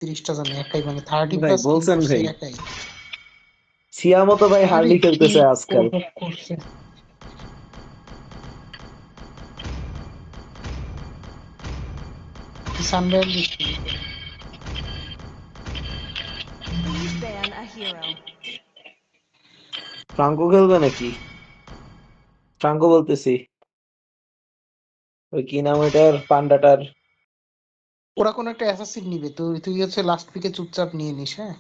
30টা জানি একাই, মানে 30 ভাই প্লাস কিল বলছেন করছে ভাই, একাই। সিয়ামও তো ভাই আরে হার্ডলি কি খেলতেছে আজকাল। করছে সানডার Please ban a hero. Franco খেলবে নাকি? ফ্রাঙ্কো বলতেছি, ওই কি নাম ওইটার, পান্ডাটার। ওরা কোন একটা অ্যাসাসিন নিবে, তুই তুই হচ্ছে লাস্ট পিকে চুপচাপ নিয়ে নিস। হ্যাঁ,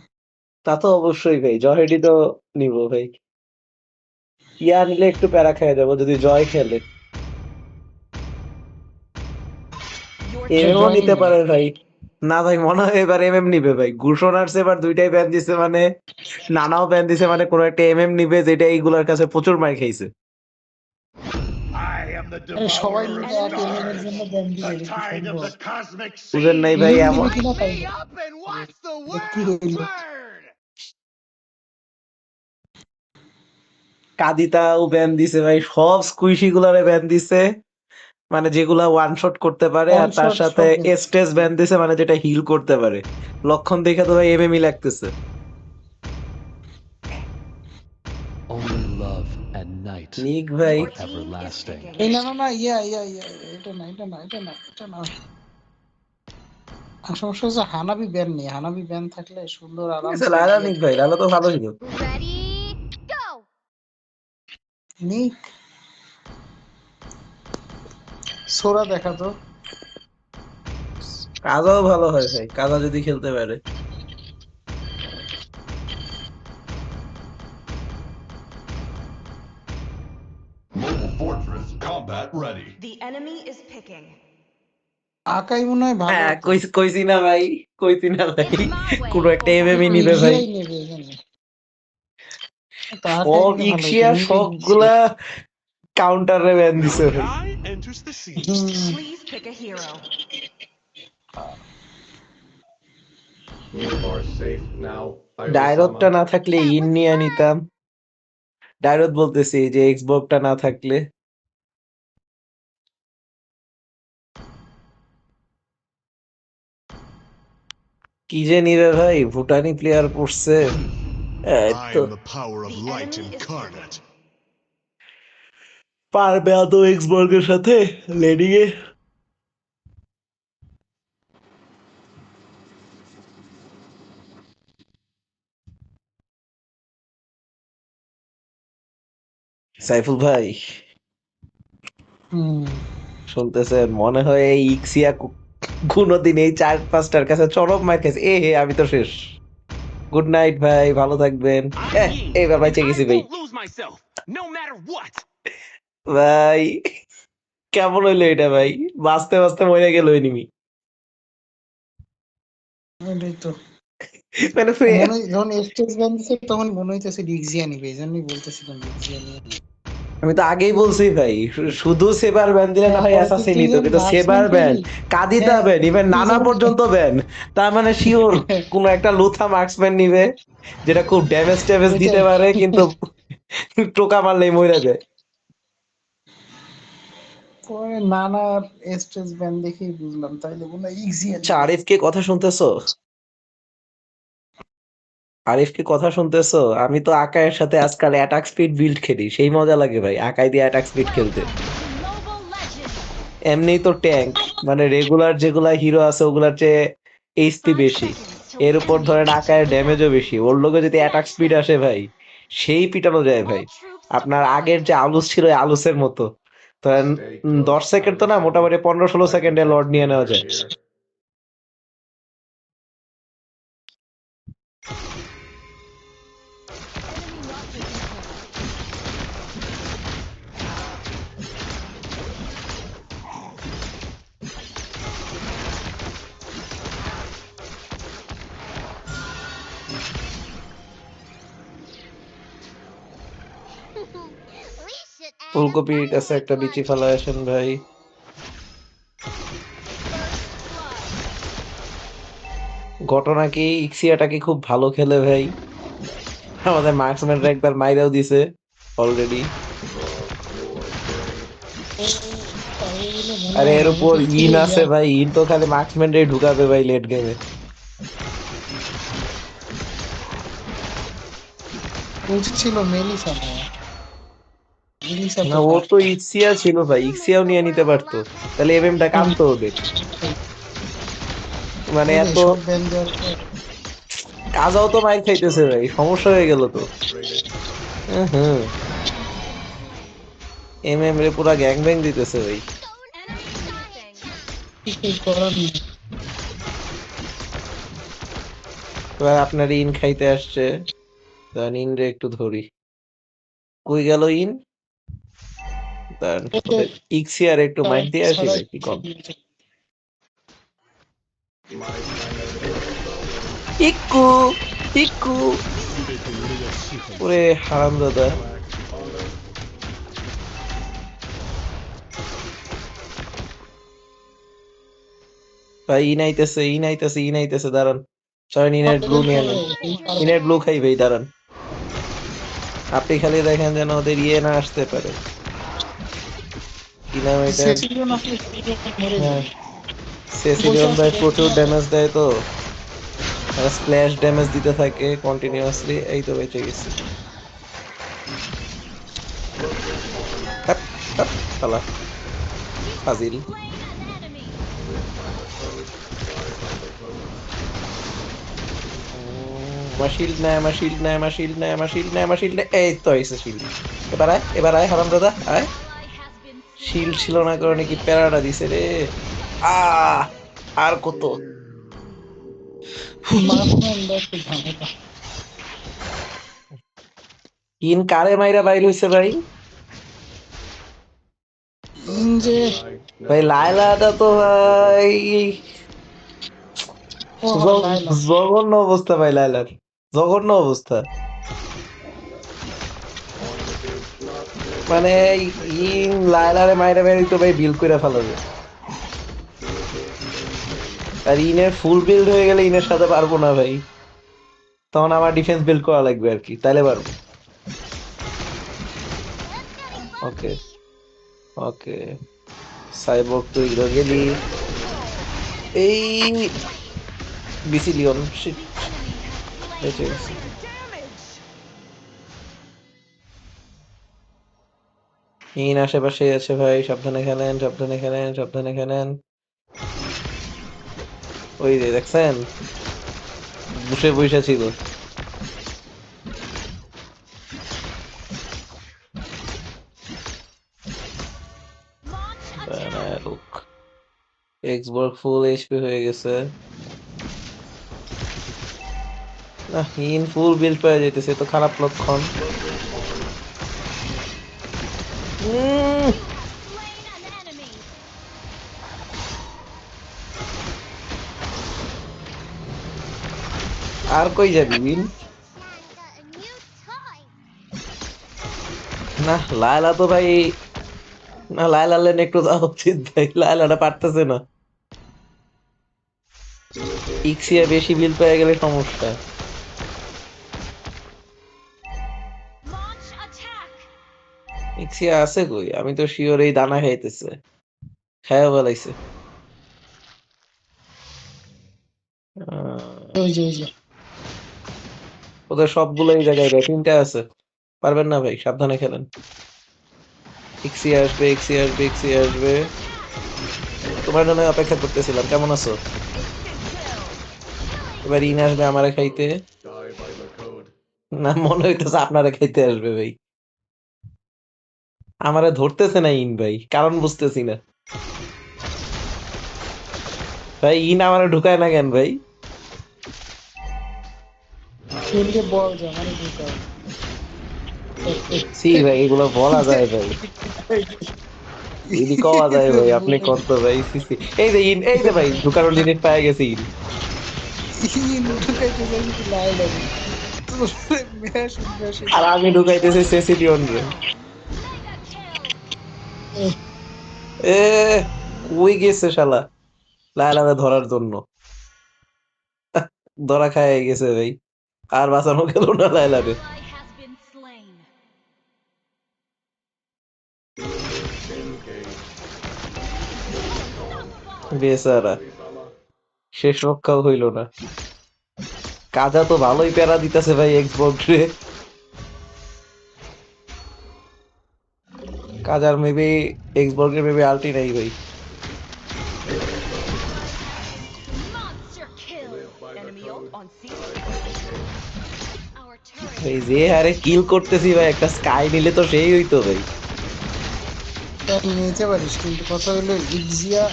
তা তো অবশ্যই ভাই, জহেডি তো নিব ভাই। ইয়া নিলে একটু প্যারা খেয়ে যাবো যদি জয় খেলে। Your আচ্ছা এমএমও জয় নিতে নিবে। পারে ভাই। না ভাই, মনে হয় এবার এমএম নিবে ভাই। ঘুষণার্স এবার দুইটাই ব্যান দিছে, মানে নানাও ব্যান দিছে, মানে কোন একটা এমএম নিবে যেটা এইগুলার কাছে প্রচুর মার খাইছে। I am the আরে সবাই devourer of মিলে এক এমএম এর জন্য stars. ব্যান দিবে, The এটা কি tide of সম্ভব? the cosmic বুঝেন নাই sea. ভাই এমএম এমন। নিবে কিনা Light তাই me ball. up and watch the এটা কি world হইলো? burn. কাদিতাও ব্যান দিছে ভাই, সব স্কুইশি গুলারে ব্যান দিছে, মানে যেগুলা ওয়ান শট করতে পারে। ওয়ান আর তার শট সাথে সব এস্টেস ব্যান দিছে, মানে যেটা হিল করতে পারে। লক্ষণ দেখে তো ভাই এমএমই লাগতেছে। Only love and night নিক ভাই your are team is everlasting. এই picking. না না না, ইয়া, এটা না, এটা না, এটা না, এটা না। আর সমস্যা হচ্ছে হানাবি ব্যান নেই, হানাবি ব্যান থাকলে সুন্দর ঠিক আছে, আরামসে লালা ইয়ে নিক ভাই, খেলতে লালা তো পারবে। ভালো ছিল। Ready, go! নিক সোরা দেখা তো। কাজাও ভালো হয় ভাই, কাজা যদি খেলতে পারে। Mobile Fortress combat ready. The enemy is picking. আকাই মনে হয় ভালো হ্যাঁ, হতো। কইছি না ভাই, কইছি না ভাই, It's my way কোনো একটা or এমএমই the নিবে ভাই। ইক্সিয়াই নেবে এখানে, তো আকাই সব নিলে ভালো হতো, ইক্সিয়া নিবে ইক্সিয়া। সবগুলা কাউন্টারে ব্যান দিছে ভাই। Malachi enters the scene. Please pick a hero. You are safe now, ডায়রতটা Ayo-sama. না থাকলে That ইন was নিয়ে fun! নিতাম। ডায়রত বলতেছি যে এক্সবক্সটা না থাকলে। কি যে নিবে ভাই, ভুটানি প্লেয়ার পড়ছে। এই I তো am the power of The light enemy is incarnate. পারবে আদৌ এক্সবর্গের সাথে লেডিং এ? সাইফুল ভাই হুম, শুনতেছেন? মনে হয় এই ইক্সিয়া কোনোদিন এই 4-5টার কাছে চরম মার খেয়েছে। এ হে, আমি তো শেষ। গুড নাইট ভাই, ভালো থাকবেন। I'm Yi, এইবার and বাইচে I গেছি ভাই। won't lose myself, no matter what. ভাই কেমন হইলো এটা ভাই? বাঁচতে বাঁচতে মরে গেল এনিমি। ওইটাই তো। মানে মনে হয় যখন স্টেজ ব্যান দিছে তখন মনে হইতেছে ডিক্সিয়া নিবে, এই জন্যই বলতেছিলাম ডিক্সিয়া নিয়ে। আমি তো আগেই বলছি ভাই, শুধু সেবার ব্যান দিলে না হ্যাঁ, হয় পরে তো অ্যাসাসিন তুই নিত, যখন কিন্তু সেবার ব্যান, মার্কসম্যান পেলি। কাদিতা হ্যাঁ, ব্যান, ইভেন তুই নানা যখন পর্যন্ত ব্যান। তার মানে শিওর কোন একটা লুথা মার্কসম্যান নিবে, যেটা খুব ড্যামেজ ট্যামেজ দিতে ওইটাই পারে, কিন্তু টোকা মারলেই মরে যায়। পরে নানা স্টেজ ব্যান দেখেই বুঝলাম, তাইলে মনে হয় ইক্সিয়া আচ্ছা, নিবে। আরিফকে কথা শুনতেছো? আরিফকে কথা শুনতেছো? আমি তো আকাইয়ের সাথে আজকাল অ্যাটাক স্পিড বিল্ড খেলি, সেই মজা লাগে ভাই আকাই দিয়ে অ্যাটাক স্পিড খেলতে। Welcome to Mobile Legends! এমনিই তো ট্যাঙ্ক, মানে রেগুলার যেগুলা হিরো আছে ওগুলার চেয়ে এইচপি 5 বেশি, seconds till এর the উপর enemy ধরেন reaches আকায়ের the ড্যামেজও zone. বেশি। ওর লোকে যদি অ্যাটাক Catch স্পিড them! আসে ভাই, সেই পিটানো যায় ভাই। All troops আপনার আগের deployed! যে আলুস ছিল, ওই আলুসের মতো ধরেন Stay close, 10 সেকেন্ড তো না, Ayo-sama. মোটামুটি 15-16 সেকেন্ডে I লর্ড detect নিয়ে নেওয়া danger যায়। here. Enemy not taking point. We should add a ফুলকপির কাছে fireworks একটা বিচি launcher! ফেলায় আসেন ভাই। First blood! ঘটনা কি, ইক্সিয়াটা কি খুব ভালো খেলে ভাই। আমাদের মার্কসম্যানরা একবার মাইরাও দিছে অলরেডি। Love your prey. তাই বলে মনে আর হয় এর না, আমি উপর তো ইন ফিরে আছে যাই। ভাই, ইন তো খালি মার্কসম্যানরাই ঢুকাবে ভাই লেট গেমে। উচিত ছিল মেলিসা নেওয়া। মেলিসা না তো ও তো ইক্সিয়া ছিল ভাই, ইক্সিয়াও নিয়ে নিতে পারতো, তাহলে এমএমটা কামতো ওদের। মানে ওরে এত সব ব্যান দেওয়ার পর কাজাও তো মাইর খাইতেছে ভাই, সমস্যা হয়ে গেল তো। হুম, এমএম রে পুরা গ্যাং ব্যাং দিতেছে ভাই। কিছুই করার নেই। এবার আপনার ইন খাইতে আসছে, দাঁড়ান ইন রে একটু ধরি। কই গেল ইন? দাঁড়ান ওকে ওদের ইক্সিয়ার একটু মাইর দিয়ে আসি ছাড়াই ভাই, কি কম। ইক্কু ইক্কু, ওরে হারাম দাদা। ভাই ইন আইতেছে, ইন আইতেছে, ইন আইতেছে, দাঁড়ান। চলেন ইনের ব্লু নিয়ে নেন, ইনের ব্লু খাই ভাই, দাঁড়ান। আপনি খালি দেখেন যেন ওদের ইয়ে না আসতে পারে। কি নাম এটা? সেসিলিয়ন আসলে মরে হ্যাঁ, যাবে। বসে সেসিলিয়ন আছে ভাই প্রচুর দেখতে ড্যামেজ দেয় তো, স্প্ল্যাশ ড্যামেজ দিতে থাকে কন্টিনিউয়াসলি। এই তো বেঁচে গেছি। হাট, হাট, শালা ফাজিল। আমার শিল্ড নেয়, আমার শিল্ড নেয়, আমার শিল্ড নেয়, আমার শিল্ড নেয়, আমার শিল্ড নেয়। এই তো এসে শিল্ড। এবার আয়, এবার আয় হারাম দাদা, আয়। শিল্ড ছিল না কারণে কি প্যারাটা দিছে রে। আর কত? মার্কম্যান বা একটু ঝামেলা। ইন কারে মাইরা বাইর হইছে ভাই? যে ভাই লায়লাটা তো ভাই ও হ্যাঁ লাইলা জঘন্য অবস্থা ভাই লায়লার, জঘন্য অবস্থা। মানে ইন লায়লারে মাইরা বাইর হইতো ভাই, বিল কইরা ফেলাবে। আর ইনের ফুল বিল্ড হয়ে গেলে ইনের সাথে পারবো না ভাই, তখন আমার ডিফেন্স বিল্ড করা লাগবে আর কি, তাইলে পারবো। ওকে ওকে, সাইবর্গ তুই গেলি। এই বিসিলিয়ন শিট, বেঁচে গেছে। ইন আশেপাশে আছে ভাই, সাবধানে খেলেন, সাবধানে খেলেন, সাবধানে খেলেন। ওই যে দেখছেন, বসে বসে ছিল। লোক এক্সবর্গ ফুল এইচপি হয়ে গেছে। না ইন ফুল বিল্ড পেয়ে যাইতেছে, তো খারাপ লক্ষণ। আর কই যাবি বিন? না লায়লা তো ভাই, না লায়লা লেন একটু যাওয়া উচিত ভাই, লায়লাটা পারতেছে না। ইক্সিয়া বেশি বিল পেয়ে গেলে সমস্যা। ইক্সিয়া আছে কই? আমি তো শিওর এই দানা খাইতেছে, খাইয়া বলাইছে। ওই যে ওদের সবগুলো এই জায়গায় ভাই, তিনটা আছে। পারবেন না ভাই, সাবধানে খেলেন। ইক্সিয়া আসবে, ইক্সিয়া আসবে, ইক্সিয়া আসবে। তোমার জন্য অপেক্ষা করতেছিলাম, কেমন আছো? এবার ইন আসবে আমারে খাইতে। না মনে হইতেছে আপনারে খাইতে আসবে ভাই। আমারে ধরতেছে না ইন ভাই, কারণ বুঝতেছি না ভাই। ইন আমারে ঢুকায় না কেন ভাই? ফিল্ডে বল যে মানে ঢুকাও সি ভাই, এগুলো বলা যায় ভাই, এদি কওয়া যায় ভাই, আপনি কত ভাই। সি সি, এই যে ইন, এই যে ভাই ঢুকানোর জিনিস পায়ে গেছে ইন। ঢুকাইতে যাই কিন্তু লাইলা ম্যাশ ম্যাশ আর আমি ঢুকাইতেছি সেসিলিয়ন রে। এ কই গেছে শালা লায়লারে ধরার জন্য, ধরা খায় গেছে ভাই। আর বাঁচানো গেল না লায়লারে। বেচারা, শেষ রক্ষাও হইল না। কাজা তো ভালোই প্যারা দিতেছে ভাই এক্সবক্স রে। কাজার মেবি এক্সবক্স এর মেবি আলটি নাই ভাই। Monster kill. Live by the Enemy ult code. on C. Our turret ভাই যে হারে কিল করতেছি ভাই, একটা স্কাই নিলে তো সেই হইতো ভাই। তাই নিতে পারিস, কিন্তু কথা হলো ইক্সিয়া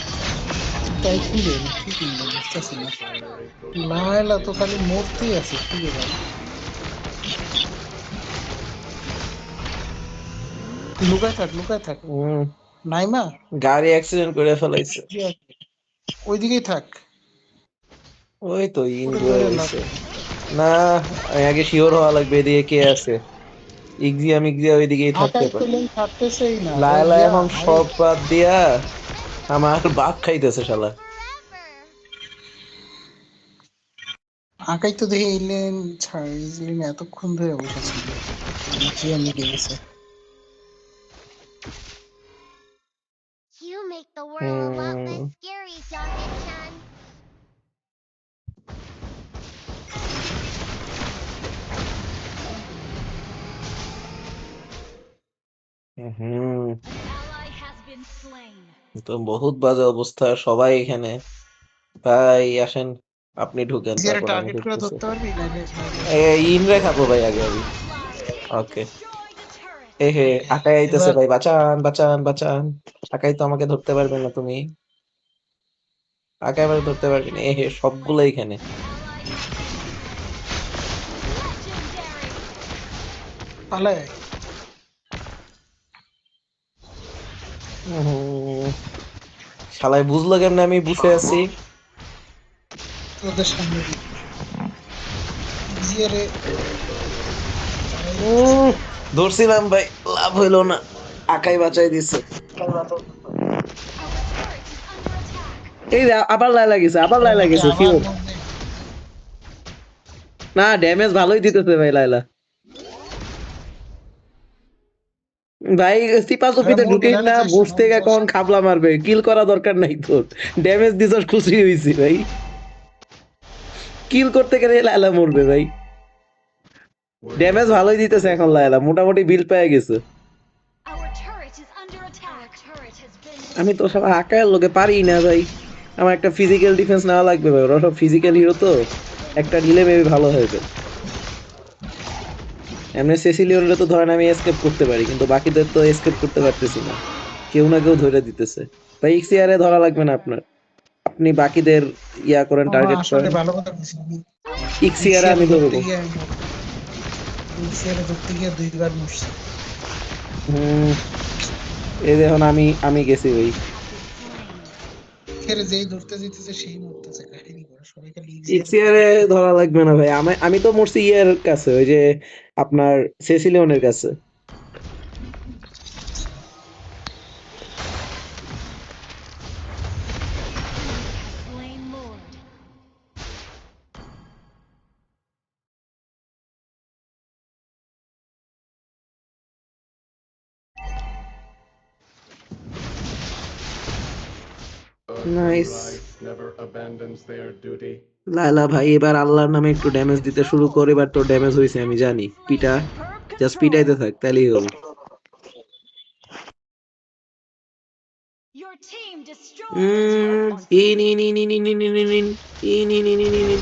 তাই কিনবে কি কিনবে বুঝতেছি না। Primary লায়লা তো খালি মরতেই আছে, কি রে ভাই। লুকায় থাক, লুকায় থাক। হুম, নাইমা গাড়ি অ্যাক্সিডেন্ট করে ফেলাইছে। ওইদিকেই থাক, ওই তো ইন ওটা হয়ে ধরে লাভ গেছে। নেই। না, আমি আগে শিওর হওয়া লাগবে এদিকে কে আছে। ইক্সিয়া মিক্সিয়া ওইদিকেই থাকতে আকাই তো পারে। লেন থাকতেছেই না, ওই লায়লা যা এখন হাই সব বাদ দিয়া defend the আমার base বাপ খাইতেছে শালা। forever. আকাই তো দেখে এই লেন ছাড়, এই লেন এতক্ষণ ধরে বসেছিল, যে আমি গেছে। You make the world a lot less hmm, scary, Donkey-chan. Hmm, An ally has been slain. তো বহুত বাজে অবস্থা সবাই এখানে। ভাই আসেন, আপনি ঢুকেন ইক্সিয়ারে তারপর আমি টার্গেট করে ঢুকতেছি। ধরতে পারবি নাইলে নাইলে ইনরে খাবো ভাই আগে আমি। Onslaught. Okay. Destroyed a turret. এ হে, ওকে। আকাই আইতেছে এবার ভাই, বাঁচান বাঁচান বাঁচান। আকাই তো আমাকে ধরতে পারবে না তুমি। আকাই এবার ধরতে পারবি না। এ হে, সবগুলো এখানে। An ally has been slain. Legendary. পালায় হুম, শালায় বুঝলো কেমনে আমি বসে আছি। তোদের সামনে দিই। ইক্সিয়ারে উম, ধরছিলাম ভাই, লাভ হইলো না। আকাই বাঁচাই দিছে। Our turret is under attack. এই যে আবার লাই লাগিছে, আবার লাই আমাকে লাগিছে আবার শিওর। মধ্যে না, ড্যামেজ ভালোই দিতেছে ভাই লাইলা। ভাই আরে চিপাচুপিতে মরবে, ঢুকেই নাহলে না, যাস না, বুঝ নাহলে থেকে যাস কখন না। খাবলা মারবে, কিল করা দরকার নাই তোর। ড্যামেজ দিছস খুশি হইছি ভাই। কিল করতে গেলে লাইলা মরবে ভাই। ড্যামেজ ভালোই দিতেছে এখন লাইলা, মোটামুটি বিল পেয়ে গেছে। Our turret is under attack. Our turret has been আমি তো সব destroyed. আকায়ের লোকে পারি না ভাই। আমার একটা ফিজিক্যাল ডিফেন্স নেওয়া লাগবে ভাই, ওরা সব ফিজিক্যাল Our হিরো তো। turret has been একটা নিলে মেবি ভালো হবে। এমনি সেসিলিয়নরে তো ধরেন আমি এসকেপ করতে পারি, কিন্তু বাকিদের তো এসকেপ করতে পারতেছি না। কেউ না কেউ ধরে দিতেছে। ভাই ইক্সিয়ারে ধরা লাগবে না আপনার, আপনি বাকিদের ইয়া করেন, টার্গেট আসলে করেন। ভালো কথা বলছি। ইক্সিয়ারে ইক্সিয়ারে আমি ধরতে ধরবো। গিয়ে ইক্সিয়ারে ধরতে গিয়ে 2বার মরছি। হুম, এই দেখুন আমি গেছি ভাই। ইক্সিয়ারে যেই ধরতে যেতেছে সেই মরতেছে, কাহিনী করে সবাই খালি ইক্সিয়ারে ইক্সিয়ারে টার্গেট করে। ধরা লাগবে না ভাই, আমি তো মরছি ইয়ের কাছে, ওই যে আপনার সেসিলিয়নের কাছে। slain Lord. A nice. samurai never abandons their duty. Laila ভাই এবার আল্লাহর নামে একটু ড্যামেজ দিতে শুরু কর, এবার তোর ড্যামেজ হয়েছে আমি জানি। পিটা, Superb জাস্ট control. পিটাইতে থাক, তাইলেই হবে। Your team destroyed a turret. Turret on C. In in in in in in in in in in in in in in in.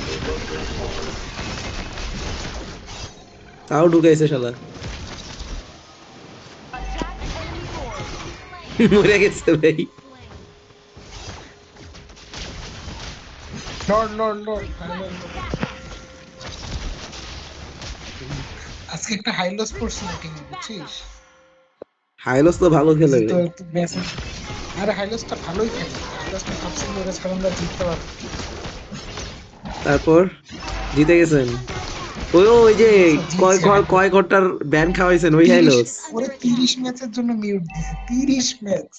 তাও ঢুকাইছে শালা। Attack enemy Lord. মরে গেছে ভাই। Slain. Lord Lord Lord final. আজকে একটা হাইলস পড়ছিল টিমে, বুঝছিস? হাইলস তো ভালো খেলে তো ভাই। একটু ম্যাচ, আরে হাইলসটা ভালোই খেলে, হাইলসটা ভাবছিল ওরা ছাড়া আমরা জিততে পারবো। তারপর জিতে গেছেন। ওই যে কয় জিতছে কয় হাইলস। কয় ঘন্টার ব্যান খাওয়াইছেন ওই 30 হাইলস। ওরে 30 ম্যাচের জন্য মিউট দিছে, 30 ম্যাচ।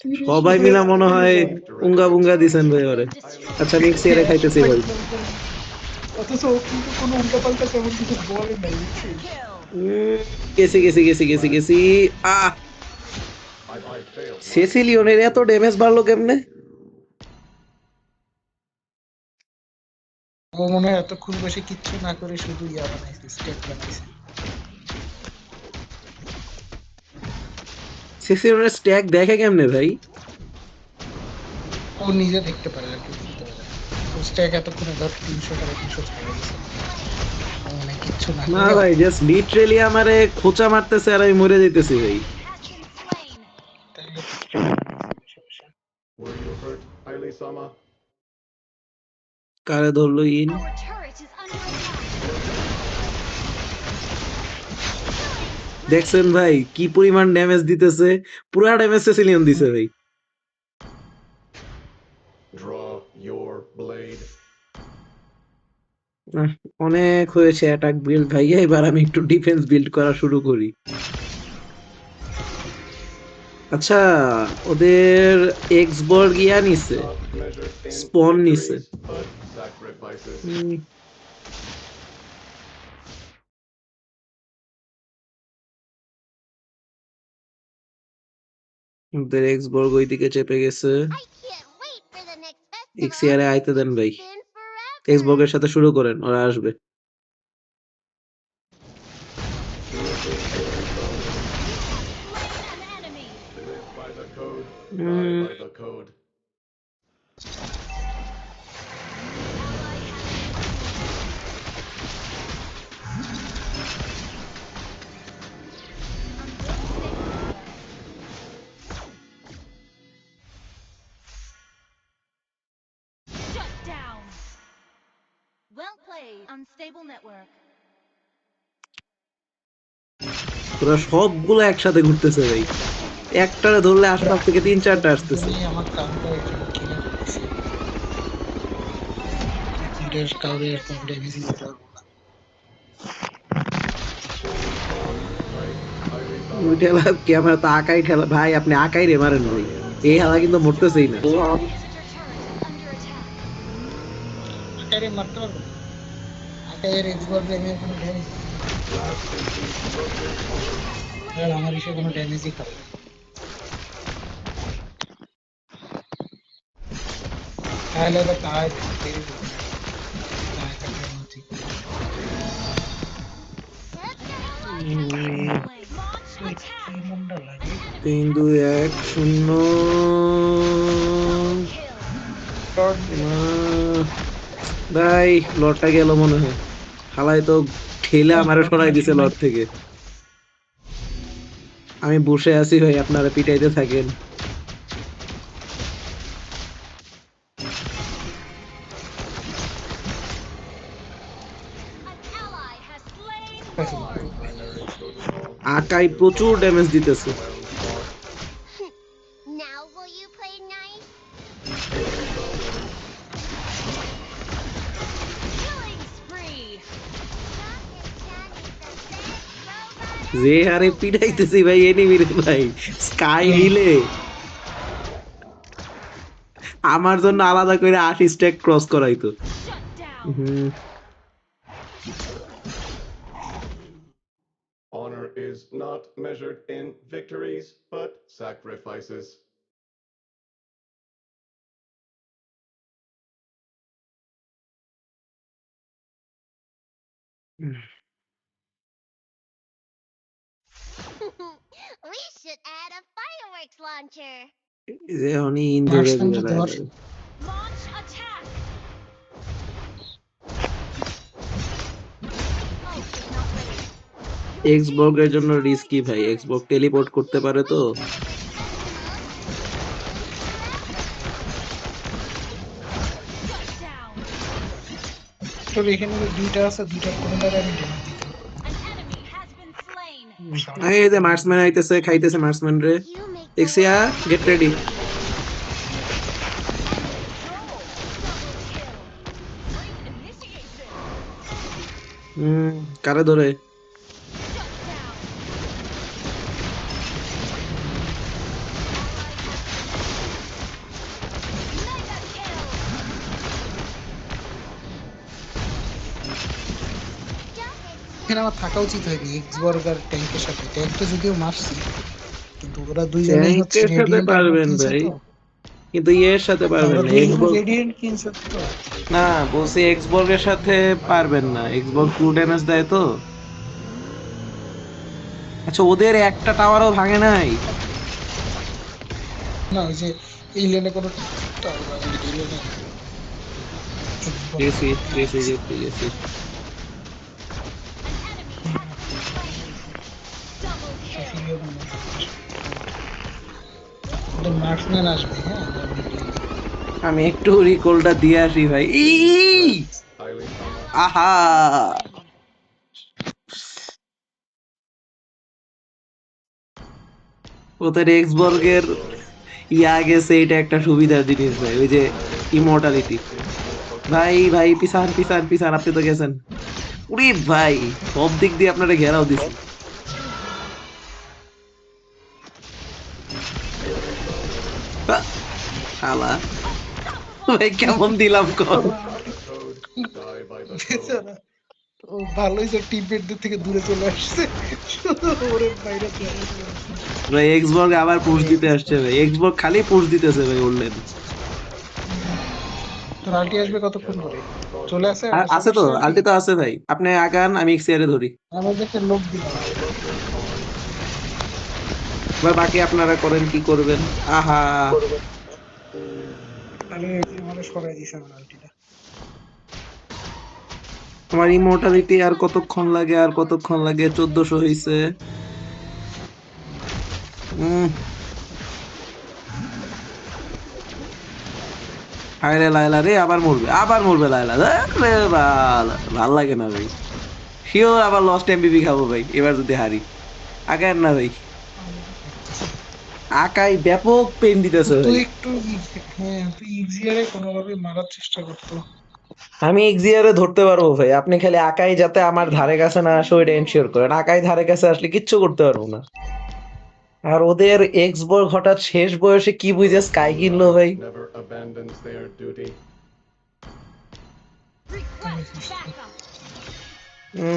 30 সবাই ম্যাচ মিলা মনে হয় Victory. উঙ্গা Our বুঙ্গা turret দিছেন has ভাই ওরে। been destroyed. আচ্ছা মিক্সি এরে খাইতেছি ভাই। অথচ ও কিন্তু কোনো উল্টাপাল্টা তেমন কিছু বলে নাই, বুঝছিস? Kill. গেছি গেছি গেছি গেছি গেছি। আহ, I failed. সেসিলিয়নের এত ড্যামেজ বাড়লো কেমনে? ও মনে হয় এত খুব বেশি কিচ্ছু না করে শুধু ইয়া বানাইছে, স্টেপ বানাইছে। সিসিরনের স্ট্যাক দেখে কেমনে ভাই? ও নিজে দেখতে পারে আর কেউ দেখতে পারে না। ওর স্ট্যাক এতক্ষণে ধর 300 টাকা 300 ছাড়া গেছে, ও মানে কিচ্ছু না না করে। ভাই, জাস্ট লিটারেলি আমারে খোঁচা মারতেছে আর আমি মরে যাইতেছি ভাই। Has been slain. তাহলে তো স্ট্যাক বানাইছে সমস্যা। Were you hurt, Haile-sama? কারে ধরলো in? Our turret is under attack. দেখছেন ভাই কি পরিমাণ ড্যামেজ দিতেছে? পুরা ড্যামেজ সেসিলিয়ন দিছে ভাই। Draw your blade. অনেক হয়েছে অ্যাটাক বিল্ড ভাইয়া, এবার আমি একটু ডিফেন্স বিল্ড করা শুরু করি। আচ্ছা, ওদের এক্সবর্গ ইয়া নিছে, Not measured in স্পন নিছে। victories, but sacrifices. ওদের এক্সবর্গ ওইদিকে চেপে গেছে। I can't wait for the next festival. এক্সিয়ারে আইতে দেন ভাই, It's been forever. এক্সবর্গের সাথে শুরু করেন, ওরা আসবে। Slain an enemy. Live by the code, Mm. die by the code. Shut down. Well played. Unstable network. ওরা সবগুলো একসাথে ঘুরতেছে ভাই, একটারে ধরলে আশপাশ থেকে 3-4টা আসতেছে। আমি আমার কামটা এখানে কিনে ফেলেছি। কিডের কাউরে এরকম ড্যামেজ দিতে পারবো না। ওই ঠেলা কি আমরা তো আকাই ঠেলা ভাই, আপনি আকাই রে মারেন ভাই, এই হালা কিন্তু মরতেছেই না। Visitor turret is under attack. আকারে মারতে পারবো না। আকারের এক্সবর্গ এর কোনো ড্যামেজ, আর আমার এসে কোনো ড্যামেজই খাবে না। তাহলে তো তাই দেরি করবে না। তাই থাকলে আমার ঠিক। Launch attack. এই মনটা লাগে। 3-2-1-0। Kill. ভাই লড়টা গেল মনে হয়, হালাই তো ঠেলে আমারে সরাই দিছে লড় থেকে। আমি বসে আছি ভাই, আপনারা পিটাইতে থাকেন। An ally has slain Lord. আকাই প্রচুর ড্যামেজ দিতেছে। Now will you play nice? Killing spree. যে হারে পিটাইতেছি ভাই এনিমিরে ভাই, স্কাই হিলে আমার জন্য আলাদা করে 80 স্ট্যাক ক্রস করাইতো। Shut down. Honor is not measured in victories, but sacrifices. We should add a fireworks launcher. যে উনি ইন ধরে মার্কসম্যান দিবে তো ধর। Launch attack. Ult is not ready. এক্সবর্গ এর জন্য রিস্কি ভাই, এক্সবর্গ টেলিপোর্ট করতে পারে তো। Shut down. তোর এখানে যে দুইটা আছে, দুইটার কোনটারে আমি ড্যামেজ দিতে পারবো না। An enemy has been slain. এই যে মার্কসম্যান আইতেছে, খাইতেছে মার্কসম্যান রে। You make এক্সিয়া get ready. Double kill. Great initiation. কারে ধরে? Shut down. Mega kill. এখানে আমার থাকা উচিত হয়নি এক্সবর্গ আর ট্যাঙ্কের সাথে। ট্যাঙ্কটা যদিও মারছি, কিন্তু ওরা দুইজনেই হচ্ছে ট্যাঙ্কের সাথে রেডিয়েন্ট পারবেন দিয়েছে ভাই। তো। কিন্তু এর সাথে পারবেন না, এক্সবক্স। রেডিয়েন্ট কিনছো তো? না, বলছি এক্সবর্গের সাথে পারবেন না, এক্সবর্গ ফুল ড্যামেজ দেয় তো। আচ্ছা, ওদের একটা টাওয়ারও ভাঙে নাই। না ওই যে এই লেনে কোনো টাওয়ার ভাঙেনি, এই লেনে গেছি গেছি গেছি গেছি। মার্কসম্যান আসবে, হ্যাঁ আমি একটু রিকলটা দিয়ে আসি ভাই। Highly common. আহা, ওদের এক্সবর্গের ইয়া গেছে, এটা একটা সুবিধার জিনিস ভাই, ওই যে ইমর্টালিটি। ভাই ভাই, পিছান পিছান পিছান, আপনি তো গেছেন। উরি ভাই, সব দিক দিয়ে আপনারা ঘেরাও দিছি। আহ, শালা ভাই কেমন দিলাম call. Code. Die by the code. বেচারা, ও ভালোই যে টিমমেটদের থেকে দূরে চলে আসছে, ওরে বাইরে চলে আসছে। ভাই এক্সবর্গ আবার পুশ দিতে আসছে ভাই, এক্সবর্গ খালি পুশ দিতেছে ভাই উঠলেন। তোর আলটি আসবে কতক্ষণ পরে? চলে আসে, আছে তো, আলটি তো আছে ভাই, আপনি আগান, আমি এক্সিয়ারে ধরি। আমাদেরকে লোক দিলাম। ভাই বাকি আপনারা করেন কি করবেন। আহা, তাহলে আমাদের সরাই দিছে আমার আলটিটা। তোমার ইমর্টালিটি আর কতক্ষণ লাগে, আর কতক্ষণ লাগে? 1400 হইছে। হায় রে লায়লা রে, আবার মরবে, আবার মরবে লায়লা রে। ভাল লাগে না ভাই, শিওর আবার লস্ট এমবিপি খাবো ভাই এবার যদি হারি। আগান না ভাই, আকাই ব্যাপক পেন দিতেছে তুই ভাই। একটু হ্যাঁ তুই ইজিয়ারে কোনোভাবে মারার চেষ্টা করতো। আমি এক্সিয়ারে ধরতে পারবো ভাই, আপনি খালি আকাই যাতে আমার ধারে কাছে না আসো এটা এনশিওর করেন। আকাই ধারে কাছে আসলে কিচ্ছু করতে পারবো না। আর ওদের এক্সবর্গ হঠাৎ শেষ বয়সে কি বুঝে স্কাই কিনলো ভাই। Never abandons their duty. Request backup.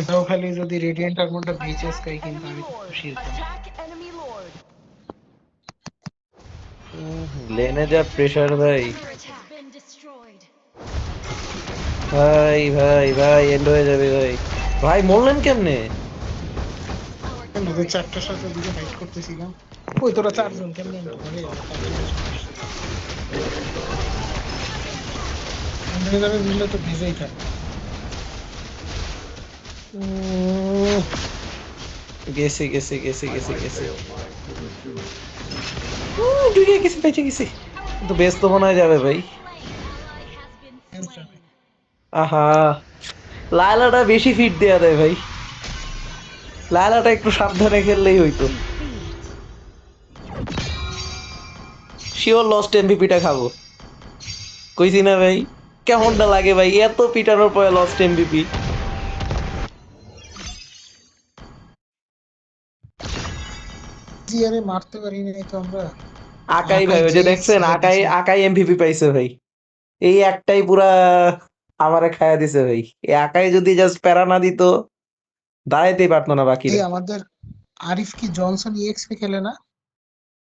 তাও খালি যদি রেডিয়েন্ট আর্মরটা বেঁচে স্কাই কিন্তু Enemy আমি খুব lord. খুশি হতাম। Attack enemy lord. লেনে যা প্রেসার ভাই। Turret has been destroyed. ভাই ভাই ভাই, এন্ড হয়ে যাবে ভাই। ভাই মরলেন কেমনে? Our কেন ওই চারটার সাথে দিকে ফাইট করতেছিলাম, ওই তোরা চারজন কেমন ধরে যাবে বুঝলে তো ভিজেই থাকে। গেছি গেছি গেছি গেছি গেছি, Fail my duty. ঢুকে গেছি, বেঁচে গেছি। কিন্তু ব্যস্ত মনে হয় যাবে ভাই। ally has been slain. আহা, লায়লাটা বেশি ফিট দেয়া দেয় ভাই, লায়লাটা একটু সাবধানে খেললেই হইতো। শিওর লস্ট এমভিপিটা খাবো, কইছি না ভাই। কেমনটা লাগে ভাই এত পিটানোর পরে লস্ট এমভিপি। জিয়ারে মারতে পারি নাই তো আমরা। আকাই ভাই, আকাই ওই যে যে দেখছেন ছেড়ে আকাই, দিছে। আকাই এমভিপি পাইছে ভাই। এই একটাই পুরা আমারে খায়া দিছে ভাই। এই আকাই যদি জাস্ট প্যারা না দিত, দাঁড়াইতেই পারতো না এই বাকিরা। আমাদের আরিফ কি জনসন ইএক্সপি খেলে না?